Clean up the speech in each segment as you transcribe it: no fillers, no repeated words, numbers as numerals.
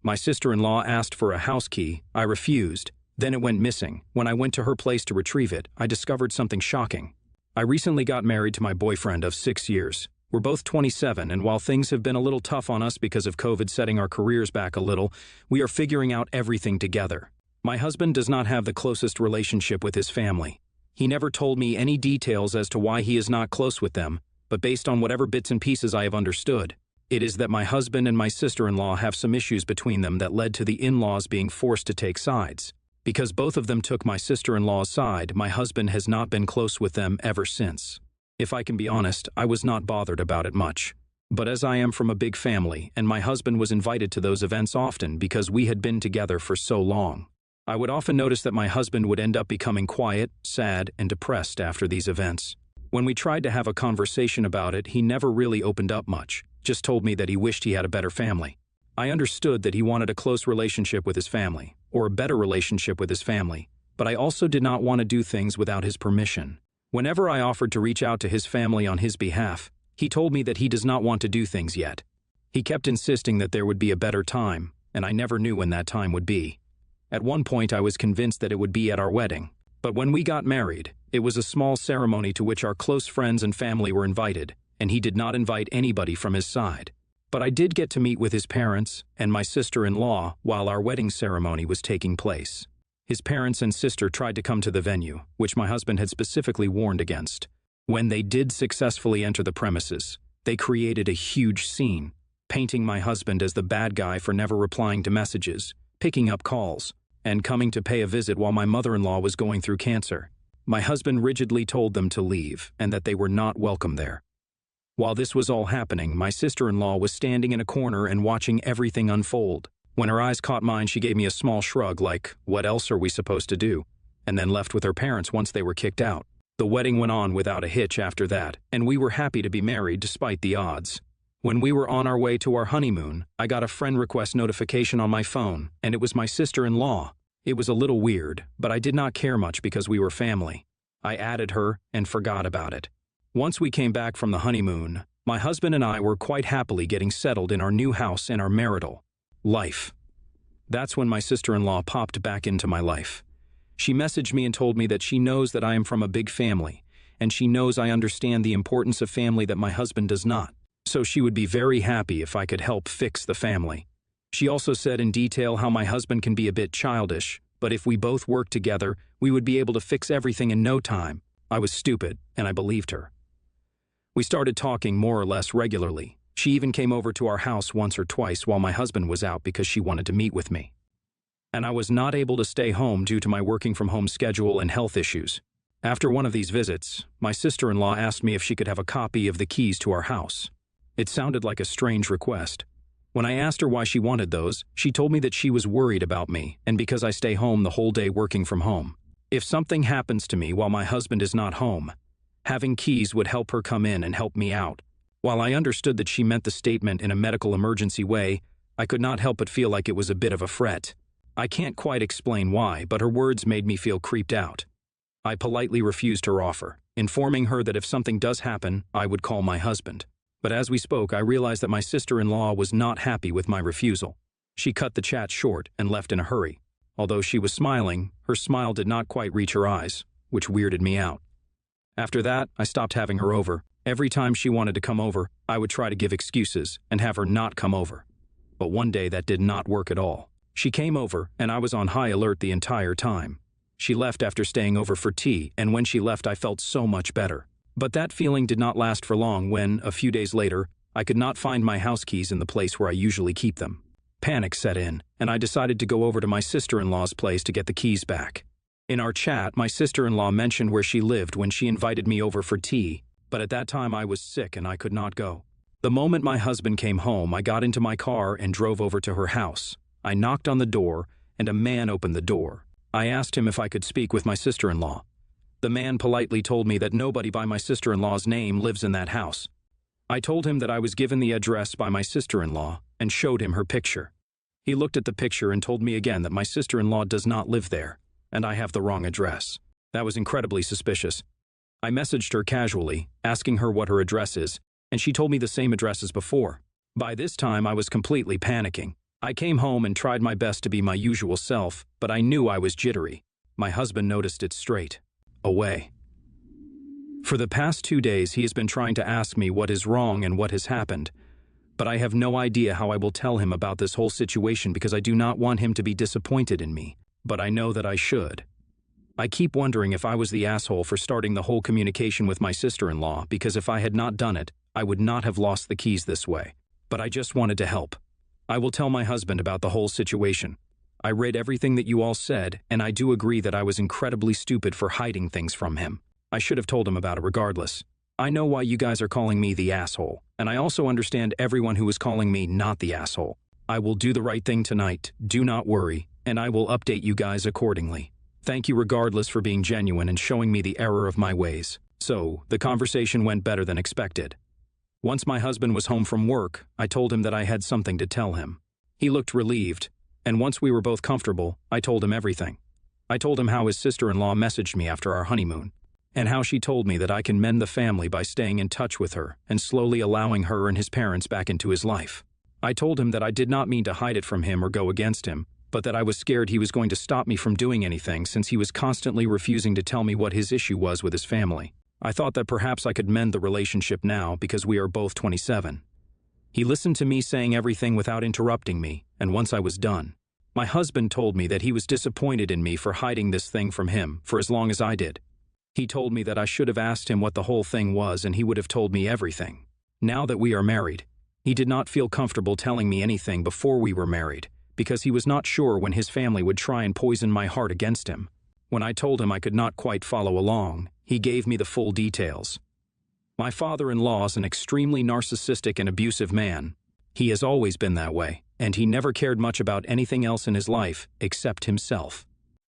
My sister-in-law asked for a house key. I refused. Then it went missing. When I went to her place to retrieve it, I discovered something shocking. I recently got married to my boyfriend of 6 years. We're both 27, and while things have been a little tough on us because of COVID setting our careers back a little, we are figuring out everything together. My husband does not have the closest relationship with his family. He never told me any details as to why he is not close with them, but based on whatever bits and pieces I have understood, it is that my husband and my sister-in-law have some issues between them that led to the in-laws being forced to take sides. Because both of them took my sister-in-law's side, my husband has not been close with them ever since. If I can be honest, I was not bothered about it much. But as I am from a big family, and my husband was invited to those events often because we had been together for so long, I would often notice that my husband would end up becoming quiet, sad, and depressed after these events. When we tried to have a conversation about it, he never really opened up much, just told me that he wished he had a better family. I understood that he wanted a close relationship with his family, or a better relationship with his family, but I also did not want to do things without his permission. Whenever I offered to reach out to his family on his behalf, he told me that he does not want to do things yet. He kept insisting that there would be a better time, and I never knew when that time would be. At one point I was convinced that it would be at our wedding, but when we got married, it was a small ceremony to which our close friends and family were invited, and he did not invite anybody from his side. But I did get to meet with his parents and my sister-in-law while our wedding ceremony was taking place. His parents and sister tried to come to the venue, which my husband had specifically warned against. When they did successfully enter the premises, they created a huge scene, painting my husband as the bad guy for never replying to messages, picking up calls, and coming to pay a visit while my mother-in-law was going through cancer. My husband rigidly told them to leave and that they were not welcome there. While this was all happening, my sister-in-law was standing in a corner and watching everything unfold. When her eyes caught mine, she gave me a small shrug like, "What else are we supposed to do?" and then left with her parents once they were kicked out. The wedding went on without a hitch after that, and we were happy to be married despite the odds. When we were on our way to our honeymoon, I got a friend request notification on my phone, and it was my sister-in-law. It was a little weird, but I did not care much because we were family. I added her and forgot about it. Once we came back from the honeymoon, my husband and I were quite happily getting settled in our new house and our marital life. That's when my sister-in-law popped back into my life. She messaged me and told me that she knows that I am from a big family, and she knows I understand the importance of family that my husband does not, so she would be very happy if I could help fix the family. She also said in detail how my husband can be a bit childish, but if we both worked together, we would be able to fix everything in no time. I was stupid, and I believed her. We started talking more or less regularly. She even came over to our house once or twice while my husband was out because she wanted to meet with me. And I was not able to stay home due to my working from home schedule and health issues. After one of these visits, my sister-in-law asked me if she could have a copy of the keys to our house. It sounded like a strange request. When I asked her why she wanted those, she told me that she was worried about me and because I stay home the whole day working from home. If something happens to me while my husband is not home, having keys would help her come in and help me out. While I understood that she meant the statement in a medical emergency way, I could not help but feel like it was a bit of a threat. I can't quite explain why, but her words made me feel creeped out. I politely refused her offer, informing her that if something does happen, I would call my husband. But as we spoke, I realized that my sister-in-law was not happy with my refusal. She cut the chat short and left in a hurry. Although she was smiling, her smile did not quite reach her eyes, which weirded me out. After that, I stopped having her over. Every time she wanted to come over, I would try to give excuses and have her not come over. But one day that did not work at all. She came over, and I was on high alert the entire time. She left after staying over for tea, and when she left I felt so much better. But that feeling did not last for long when, a few days later, I could not find my house keys in the place where I usually keep them. Panic set in, and I decided to go over to my sister-in-law's place to get the keys back. In our chat, my sister-in-law mentioned where she lived when she invited me over for tea, but at that time I was sick and I could not go. The moment my husband came home, I got into my car and drove over to her house. I knocked on the door, and a man opened the door. I asked him if I could speak with my sister-in-law. The man politely told me that nobody by my sister-in-law's name lives in that house. I told him that I was given the address by my sister-in-law and showed him her picture. He looked at the picture and told me again that my sister-in-law does not live there, and I have the wrong address. That was incredibly suspicious. I messaged her casually, asking her what her address is, and she told me the same address as before. By this time, I was completely panicking. I came home and tried my best to be my usual self, but I knew I was jittery. My husband noticed it straight away. For the past 2 days, he has been trying to ask me what is wrong and what has happened, but I have no idea how I will tell him about this whole situation because I do not want him to be disappointed in me, but I know that I should. I keep wondering if I was the asshole for starting the whole communication with my sister-in-law, because if I had not done it, I would not have lost the keys this way. But I just wanted to help. I will tell my husband about the whole situation. I read everything that you all said, and I do agree that I was incredibly stupid for hiding things from him. I should have told him about it regardless. I know why you guys are calling me the asshole, and I also understand everyone who is calling me not the asshole. I will do the right thing tonight, do not worry, and I will update you guys accordingly. Thank you regardless for being genuine and showing me the error of my ways. So, the conversation went better than expected. Once my husband was home from work, I told him that I had something to tell him. He looked relieved, and once we were both comfortable, I told him everything. I told him how his sister-in-law messaged me after our honeymoon, and how she told me that I can mend the family by staying in touch with her and slowly allowing her and his parents back into his life. I told him that I did not mean to hide it from him or go against him, but that I was scared he was going to stop me from doing anything since he was constantly refusing to tell me what his issue was with his family. I thought that perhaps I could mend the relationship now because we are both 27. He listened to me saying everything without interrupting me, and once I was done, my husband told me that he was disappointed in me for hiding this thing from him for as long as I did. He told me that I should have asked him what the whole thing was and he would have told me everything. Now that we are married, he did not feel comfortable telling me anything before we were married, because he was not sure when his family would try and poison my heart against him. When I told him I could not quite follow along, he gave me the full details. My father-in-law is an extremely narcissistic and abusive man. He has always been that way, and he never cared much about anything else in his life except himself.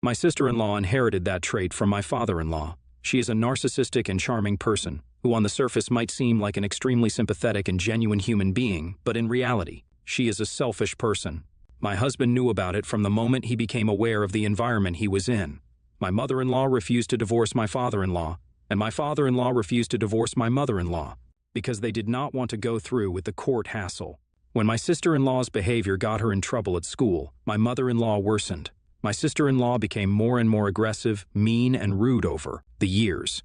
My sister-in-law inherited that trait from my father-in-law. She is a narcissistic and charming person, who on the surface might seem like an extremely sympathetic and genuine human being, but in reality, she is a selfish person. My husband knew about it from the moment he became aware of the environment he was in. My mother-in-law refused to divorce my father-in-law, and my father-in-law refused to divorce my mother-in-law, because they did not want to go through with the court hassle. When my sister-in-law's behavior got her in trouble at school, my mother-in-law worsened. My sister-in-law became more and more aggressive, mean, and rude over the years.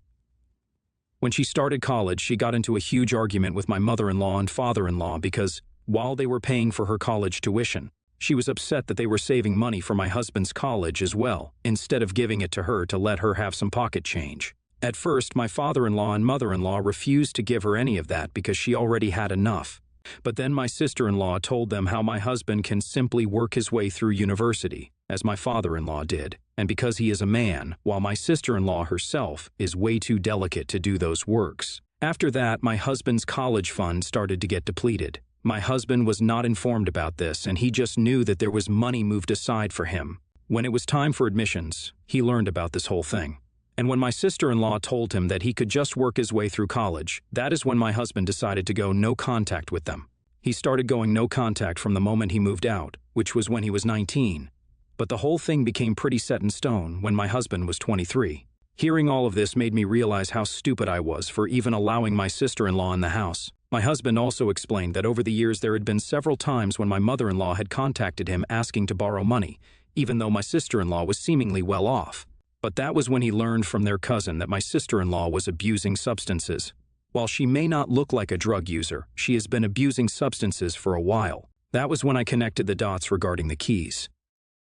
When she started college, she got into a huge argument with my mother-in-law and father-in-law because, while they were paying for her college tuition, she was upset that they were saving money for my husband's college as well, instead of giving it to her to let her have some pocket change. At first, my father-in-law and mother-in-law refused to give her any of that because she already had enough. But then my sister-in-law told them how my husband can simply work his way through university, as my father-in-law did, and because he is a man, while my sister-in-law herself is way too delicate to do those works. After that, my husband's college fund started to get depleted. My husband was not informed about this, and he just knew that there was money moved aside for him. When it was time for admissions, he learned about this whole thing. And when my sister-in-law told him that he could just work his way through college, that is when my husband decided to go no contact with them. He started going no contact from the moment he moved out, which was when he was 19. But the whole thing became pretty set in stone when my husband was 23. Hearing all of this made me realize how stupid I was for even allowing my sister-in-law in the house. My husband also explained that over the years there had been several times when my mother-in-law had contacted him asking to borrow money, even though my sister-in-law was seemingly well off. But that was when he learned from their cousin that my sister-in-law was abusing substances. While she may not look like a drug user, she has been abusing substances for a while. That was when I connected the dots regarding the keys.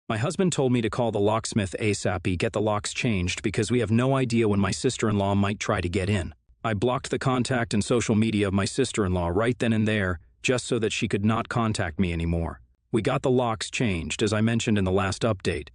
My husband told me to call the locksmith ASAP, get the locks changed, because we have no idea when my sister-in-law might try to get in. I blocked the contact and social media of my sister-in-law right then and there, just so that she could not contact me anymore. We got the locks changed, as I mentioned in the last update.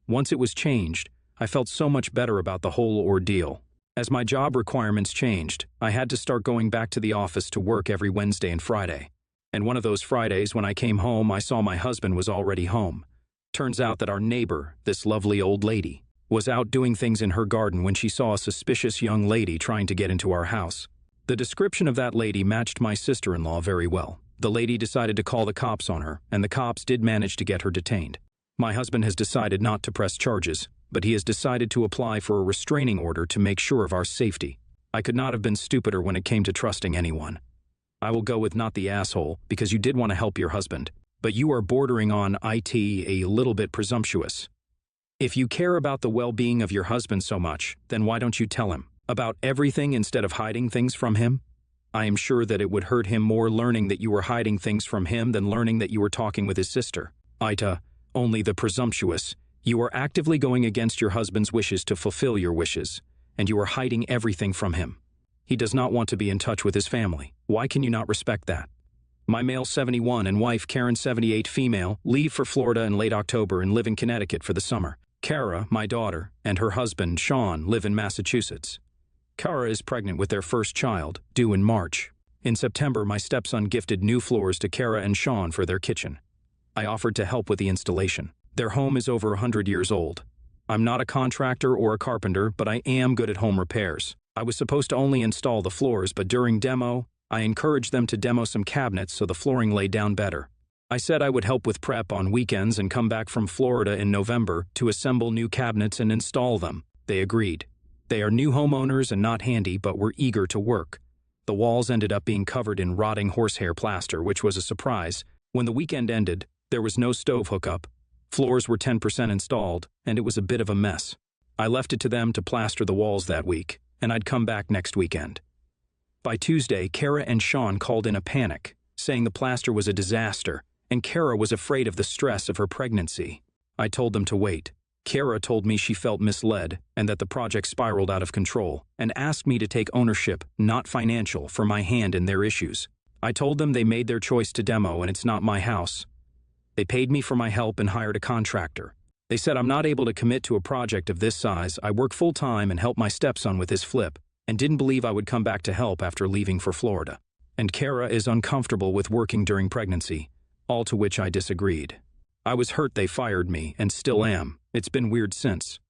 Once it was changed, I felt so much better about the whole ordeal. As my job requirements changed, I had to start going back to the office to work every Wednesday and Friday. And one of those Fridays when I came home, I saw my husband was already home. Turns out that our neighbor, this lovely old lady, was out doing things in her garden when she saw a suspicious young lady trying to get into our house. The description of that lady matched my sister-in-law very well. The lady decided to call the cops on her, and the cops did manage to get her detained. My husband has decided not to press charges, but he has decided to apply for a restraining order to make sure of our safety. I could not have been stupider when it came to trusting anyone. I will go with not the asshole, because you did want to help your husband. but you are bordering on a little bit presumptuous. If you care about the well-being of your husband so much, then why don't you tell him about everything instead of hiding things from him? I am sure that it would hurt him more learning that you were hiding things from him than learning that you were talking with his sister. Ita, only the presumptuous. You are actively going against your husband's wishes to fulfill your wishes, and you are hiding everything from him. He does not want to be in touch with his family. Why can you not respect that? My male 71 and wife Karen 78 female leave for Florida in late October and live in Connecticut for the summer. Kara, my daughter, and her husband Sean live in Massachusetts. Kara is pregnant with their first child, due in March. In September, my stepson gifted new floors to Kara and Sean for their kitchen. I offered to help with the installation. Their home is over 100 years old. I'm not a contractor or a carpenter, but I am good at home repairs. I was supposed to only install the floors, but during demo, I encouraged them to demo some cabinets so the flooring lay down better. I said I would help with prep on weekends and come back from Florida in November to assemble new cabinets and install them. They agreed. They are new homeowners and not handy, but were eager to work. The walls ended up being covered in rotting horsehair plaster, which was a surprise. When the weekend ended, there was no stove hookup. Floors were 10% installed, and it was a bit of a mess. I left it to them to plaster the walls that week, and I'd come back next weekend. By Tuesday, Kara and Sean called in a panic, saying the plaster was a disaster, and Kara was afraid of the stress of her pregnancy. I told them to wait. Kara told me she felt misled and that the project spiraled out of control, and asked me to take ownership, not financial, for my hand in their issues. I told them they made their choice to demo and it's not my house. They paid me for my help and hired a contractor. They said I'm not able to commit to a project of this size. I work full-time and help my stepson with his flip, and didn't believe I would come back to help after leaving for Florida. And Kara is uncomfortable with working during pregnancy, all to which I disagreed. I was hurt they fired me, and still am. It's been weird since.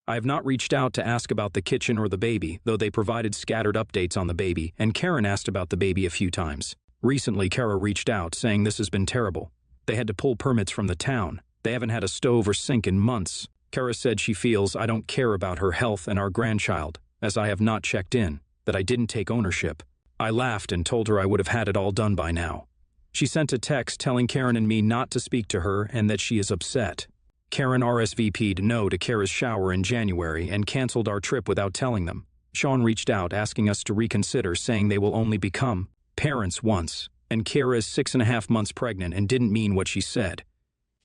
I have not reached out to ask about the kitchen or the baby, though they provided scattered updates on the baby, and Karen asked about the baby a few times. Recently, Kara reached out, saying this has been terrible. They had to pull permits from the town. They haven't had a stove or sink in months. Kara said she feels I don't care about her health and our grandchild, as I have not checked in, that I didn't take ownership. I laughed and told her I would have had it all done by now. She sent a text telling Karen and me not to speak to her and that she is upset. Karen RSVP'd no to Kara's shower in January and canceled our trip without telling them. Sean reached out asking us to reconsider, saying they will only become parents once, and Kara is 6.5 months pregnant and didn't mean what she said.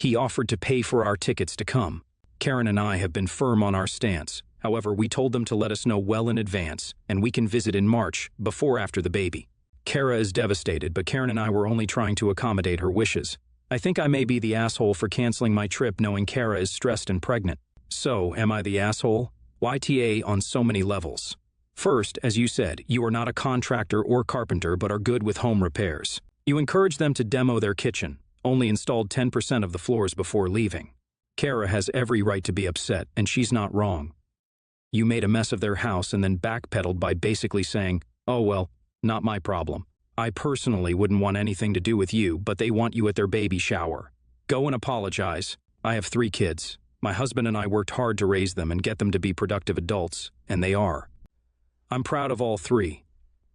He offered to pay for our tickets to come. Karen and I have been firm on our stance. However, we told them to let us know well in advance, and we can visit in March, before after the baby. Kara is devastated, but Karen and I were only trying to accommodate her wishes. I think I may be the asshole for canceling my trip knowing Kara is stressed and pregnant. So, am I the asshole? YTA on so many levels. First, as you said, you are not a contractor or carpenter but are good with home repairs. You encouraged them to demo their kitchen, only installed 10% of the floors before leaving. Kara has every right to be upset, and she's not wrong. You made a mess of their house and then backpedaled by basically saying, oh well, not my problem. I personally wouldn't want anything to do with you, but they want you at their baby shower. Go and apologize. I have 3 kids. My husband and I worked hard to raise them and get them to be productive adults, and they are. I'm proud of all 3.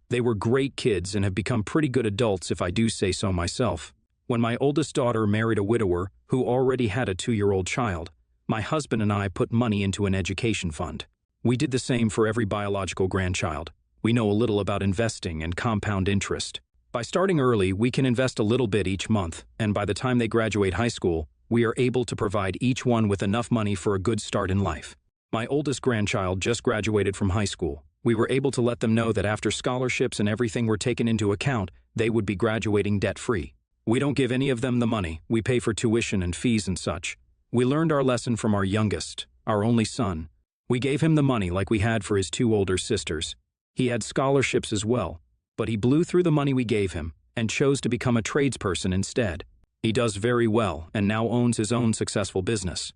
They were great kids and have become pretty good adults if I do say so myself. When my oldest daughter married a widower who already had a 2-year-old child, my husband and I put money into an education fund. We did the same for every biological grandchild. We know a little about investing and compound interest. By starting early, we can invest a little bit each month, and by the time they graduate high school, we are able to provide each one with enough money for a good start in life. My oldest grandchild just graduated from high school. We were able to let them know that after scholarships and everything were taken into account, they would be graduating debt-free. We don't give any of them the money. We pay for tuition and fees and such. We learned our lesson from our youngest, our only son. We gave him the money like we had for his 2 older sisters. He had scholarships as well, but he blew through the money we gave him and chose to become a tradesperson instead. He does very well and now owns his own successful business.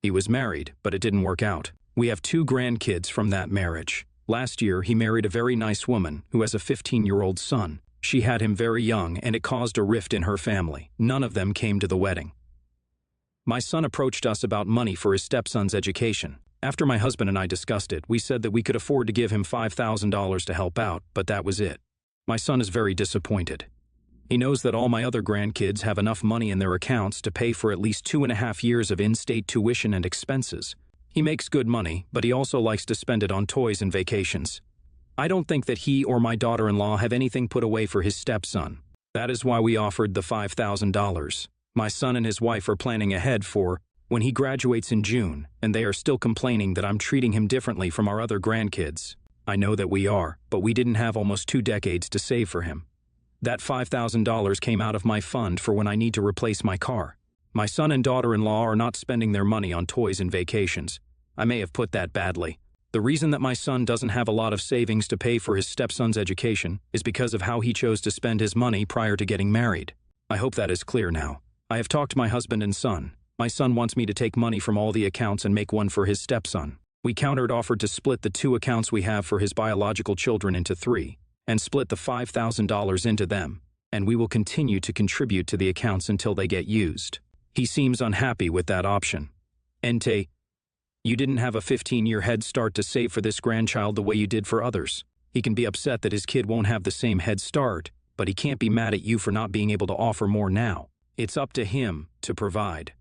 He was married, but it didn't work out. We have 2 grandkids from that marriage. Last year, he married a very nice woman who has a 15-year-old son. She had him very young, and it caused a rift in her family. None of them came to the wedding. My son approached us about money for his stepson's education. After my husband and I discussed it, we said that we could afford to give him $5,000 to help out, but that was it. My son is very disappointed. He knows that all my other grandkids have enough money in their accounts to pay for at least 2.5 years of in-state tuition and expenses. He makes good money, but he also likes to spend it on toys and vacations. I don't think that he or my daughter-in-law have anything put away for his stepson. That is why we offered the $5,000. My son and his wife are planning ahead for when he graduates in June, and they are still complaining that I'm treating him differently from our other grandkids. I know that we are, but we didn't have almost 2 decades to save for him. That $5,000 came out of my fund for when I need to replace my car. My son and daughter-in-law are not spending their money on toys and vacations. I may have put that badly. The reason that my son doesn't have a lot of savings to pay for his stepson's education is because of how he chose to spend his money prior to getting married. I hope that is clear now. I have talked to my husband and son. My son wants me to take money from all the accounts and make one for his stepson. We offered to split the 2 accounts we have for his biological children into 3, and split the $5,000 into them, and we will continue to contribute to the accounts until they get used. He seems unhappy with that option. Ente, you didn't have a 15-year head start to save for this grandchild the way you did for others. He can be upset that his kid won't have the same head start, but he can't be mad at you for not being able to offer more now. It's up to him to provide.